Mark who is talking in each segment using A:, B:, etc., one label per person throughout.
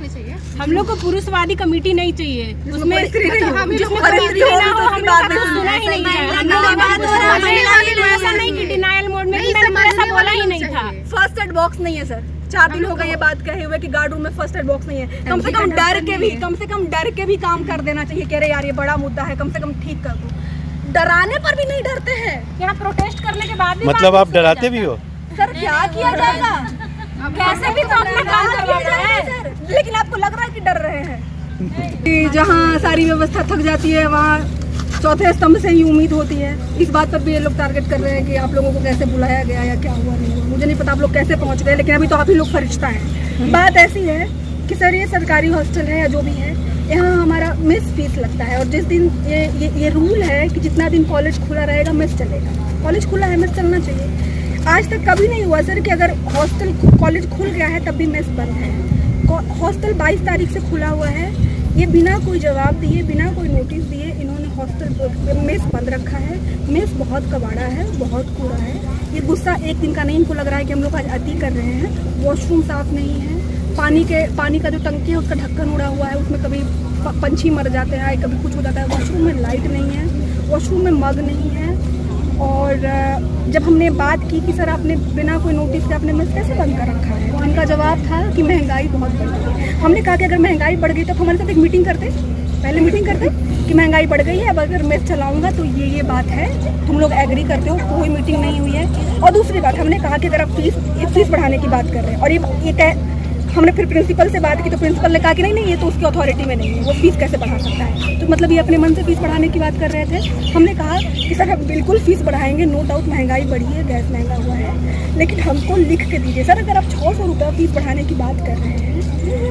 A: होनी चाहिए।
B: हम लोग को पुरुषवादी कमेटी नहीं चाहिए, उसमें
A: ऐसा
B: नहीं कि डिनायल मोड में मैंने ऐसा बोला ही नहीं था।
C: फर्स्ट एड बॉक्स नहीं है सर, 4 दिन हो गए ये बात कहे हुए कि गार्ड रूम में फर्स्ट एड बॉक्स नहीं है। कम से कम डर के भी काम कर देना चाहिए। कह रहे यार ये बड़ा मुद्दा है, कम से कम ठीक कर दो। डराने पर भी नहीं डरते हैं।
B: यहाँ प्रोटेस्ट करने के बाद भी
D: मतलब आप डराते भी हो
C: सर, क्या किया जाएगा?
B: कैसे भी तो अपना काम करवाना है
C: सर, लेकिन आपको लग रहा है कि डर रहे हैं कि जहाँ सारी व्यवस्था थक जाती है वहाँ चौथे स्तंभ से ही उम्मीद होती है। इस बात पर भी ये लोग टारगेट कर रहे हैं कि आप लोगों को कैसे बुलाया गया या क्या हुआ नहीं हुआ। मुझे नहीं पता आप लोग कैसे पहुँच गए, लेकिन अभी तो आप ही लोग फरिश्ता हैं। बात ऐसी है कि सर ये सरकारी हॉस्टल है या जो भी है, यहाँ हमारा मेस फीस लगता है। और जिस दिन ये रूल है कि जितना दिन कॉलेज खुला रहेगा मेस चलेगा। कॉलेज खुला है, मेस चलना चाहिए। आज तक कभी नहीं हुआ सर कि अगर हॉस्टल कॉलेज खुल गया है तब भी मेस बंद है। हॉस्टल 22 तारीख से खुला हुआ है। ये बिना कोई जवाब दिए, बिना कोई नोटिस दिए इन्होंने हॉस्टल मेस बंद रखा है। मेस बहुत कबाड़ा है, बहुत कूड़ा है। ये गुस्सा एक दिन का नहीं, इनको लग रहा है कि हम लोग आज अति कर रहे हैं। वॉशरूम साफ नहीं है, पानी का जो टंकी है उसका ढक्कन उड़ा हुआ है, उसमें कभी पंछी मर जाते हैं, कभी कुछ हो जाता है। वॉशरूम में लाइट नहीं है, वॉशरूम में मग नहीं है। और जब हमने बात की कि सर आपने बिना कोई नोटिस के आपने मेस कैसे बंद कर रखा है, तो उनका जवाब था कि महंगाई बहुत बढ़ गई है। हमने कहा कि अगर महंगाई बढ़ गई तो हमारे साथ एक मीटिंग करते, पहले मीटिंग करते कि महंगाई बढ़ गई है, अब अगर मेस चलाऊंगा तो ये बात है, तुम लोग एग्री करते हो। कोई मीटिंग नहीं हुई है। और दूसरी बात हमने कहा कि अगर आप फीस बढ़ाने की बात कर रहे हैं और ये हमने फिर प्रिंसिपल से बात की तो प्रिंसिपल ने कहा कि नहीं ये तो उसकी अथॉरिटी में नहीं है, वो फीस कैसे बढ़ा सकता है। तो मतलब ये अपने मन से फीस बढ़ाने की बात कर रहे थे। हमने कहा कि सर हम बिल्कुल फीस बढ़ाएंगे, नो डाउट महंगाई बढ़ी है, गैस महंगा हुआ है, लेकिन हमको लिख के दीजिए सर। अगर आप 600 रुपये फीस बढ़ाने की बात कर रहे हैं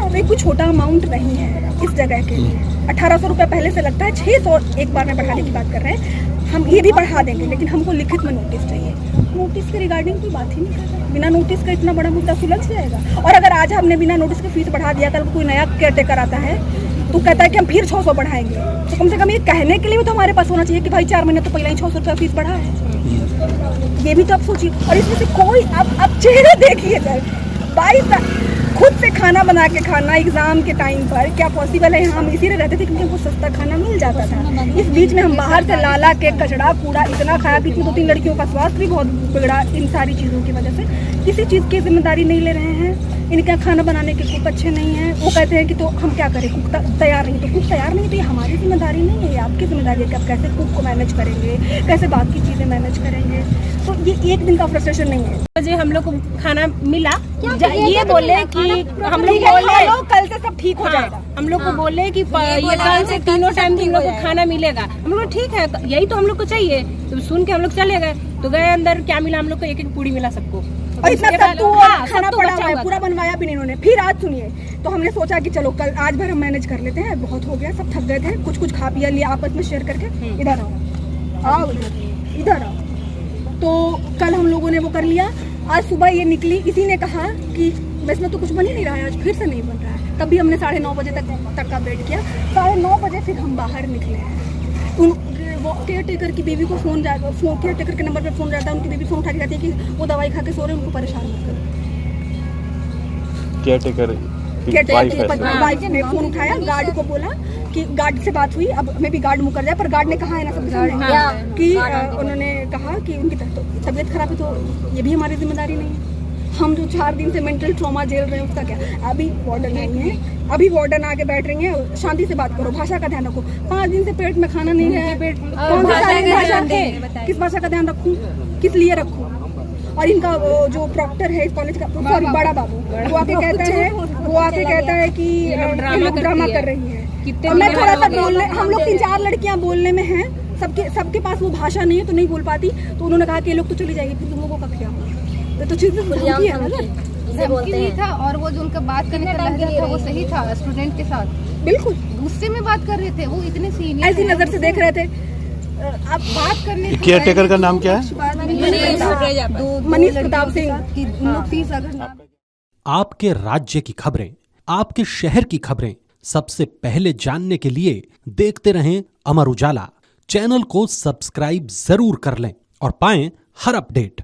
C: तो ये कोई छोटा अमाउंट नहीं है इस जगह के लिए। 1800 रुपये पहले से लगता है, 600 एक बार में बढ़ाने की बात कर रहे हैं। हम ये भी बढ़ा देंगे, लेकिन हमको लिखित में नोटिस चाहिए। नोटिस के रिगार्डिंग कोई बात ही नहीं कर रहा। बिना नोटिस का इतना बड़ा मुद्दा सुलझ जाएगा। और अगर आज हमने बिना नोटिस के फीस बढ़ा दिया, कल कोई नया केयरटेकर आता है तो कहता है कि हम फिर 600 बढ़ाएंगे, तो कम से कम ये कहने के लिए भी तो हमारे पास होना चाहिए कि भाई 4 महीने तो पहले ही 600 रुपया फीस बढ़ा है। ये भी तो आप सोचिए। और इसमें से कोई अब चेहरे देखिए सर, 22 खुद से खाना बना के खाना एग्जाम के टाइम पर क्या पॉसिबल है। हम इसीलिए रहते थे क्योंकि हमको सस्ता खाना मिल जाता था। इस बीच में हम बाहर से लाला के कचड़ा कूड़ा इतना खाया कि 2-3 लड़कियों का स्वास्थ्य भी बहुत बिगड़ा इन सारी चीज़ों की वजह से। किसी चीज़ की जिम्मेदारी नहीं ले रहे हैं। इनके खाना बनाने के कुक अच्छे नहीं हैं। वो कहते हैं कि तो हम क्या करें, कुक तैयार नहीं, तो कुक तैयार नहीं तो ये हमारी जिम्मेदारी नहीं है, ये आपकी जिम्मेदारी है कि आप कैसे कुक को मैनेज करेंगे, कैसे बाकी चीज़ें मैनेज करेंगे। तो ये एक दिन का फ्रस्ट्रेशन नहीं है।
B: मुझे हम लोग को खाना मिला, ये बोले कि हम लोग बोले
C: कल से सब ठीक हो जाएगा।
B: हम लोग को बोले कि ये कल से तीनों टाइम तुम लोग को खाना मिलेगा। हम लोग ठीक है, यही तो हम लोग को चाहिए। तो सुन के हम लोग चले गए, तो गए अंदर, क्या मिला हम लोग को, एक पूड़ी मिला सबको।
C: और इतना सत्तू खाना पड़ा हुआ है, पूरा बनवाया भी नहीं इन्होंने। फिर आज सुनिए, तो हमने सोचा कि चलो कल आज भर हम मैनेज कर लेते हैं, बहुत हो गया, सब थक गए थे, कुछ खा पिया लिया आपस में शेयर करके। इधर आओ, इधर आओ। तो कल हम लोगों ने वो कर लिया। आज सुबह ये निकली, इसी ने कहा कि बस में तो कुछ बन ही नहीं रहा है, आज फिर से नहीं बन रहा है। तब भी हमने 9:30 बजे तक का वेट किया। 9:30 बजे फिर हम बाहर निकले हैं। वो केयरटेकर की बेबी को फोन जाएगा, केयरटेकर के नंबर पे फोन जाता है, उनकी बेबी फोन उठा के कहती है कि वो दवाई खा के सो रहे हैं, उनको परेशान मत करो। केयरटेकर वाइफ ने फोन उठाया, गार्ड को बोला कि गार्ड से बात हुई, अब हमें भी गार्ड मुकर जाए, पर गार्ड ने कहा है ना सब कि उन्होंने कहा कि उनकी तबीयत खराब है तो ये भी हमारी जिम्मेदारी नहीं है। हम जो 4 दिन से मेंटल ट्रॉमा झेल रहे हैं उसका क्या। अभी वार्डन नहीं है, अभी वार्डन आके बैठ रही है, शांति से बात करो, भाषा का ध्यान रखो। 5 दिन से पेट में खाना नहीं है, कौन सी भाषा है, किस भाषा का ध्यान रखूं, किस लिए रखूं। और इनका जो प्रॉक्टर है इस कॉलेज का, सॉरी बड़ा बाबू, वो आके कहता है कि ड्रामा कर रही है। मैं थोड़ा सा बोलने, हम लोग 3-4 लड़कियां बोलने में हैं, सबके पास वो भाषा नहीं है तो नहीं बोल पाती। तो उन्होंने कहा कि ये लोग तो चली जाएगी, फिर तुम लोगों का क्या होगा। तो चीजें बोलती है ना
A: नहीं था। और वो जो उनका बात करने का लहजा था वो सही था, स्टूडेंट के साथ बिल्कुल गुस्से में बात कर रहे थे। वो इतने सीनियर
C: ऐसी नजर से देख रहे थे। आप बात करने,
D: केयरटेकर का नाम क्या है?
C: मनीष प्रताप सिंह।
E: आपके राज्य की खबरें, आपके शहर की खबरें सबसे पहले जानने के लिए देखते रहें अमर उजाला। चैनल को सब्सक्राइब जरूर कर लें और पाएं हर अपडेट।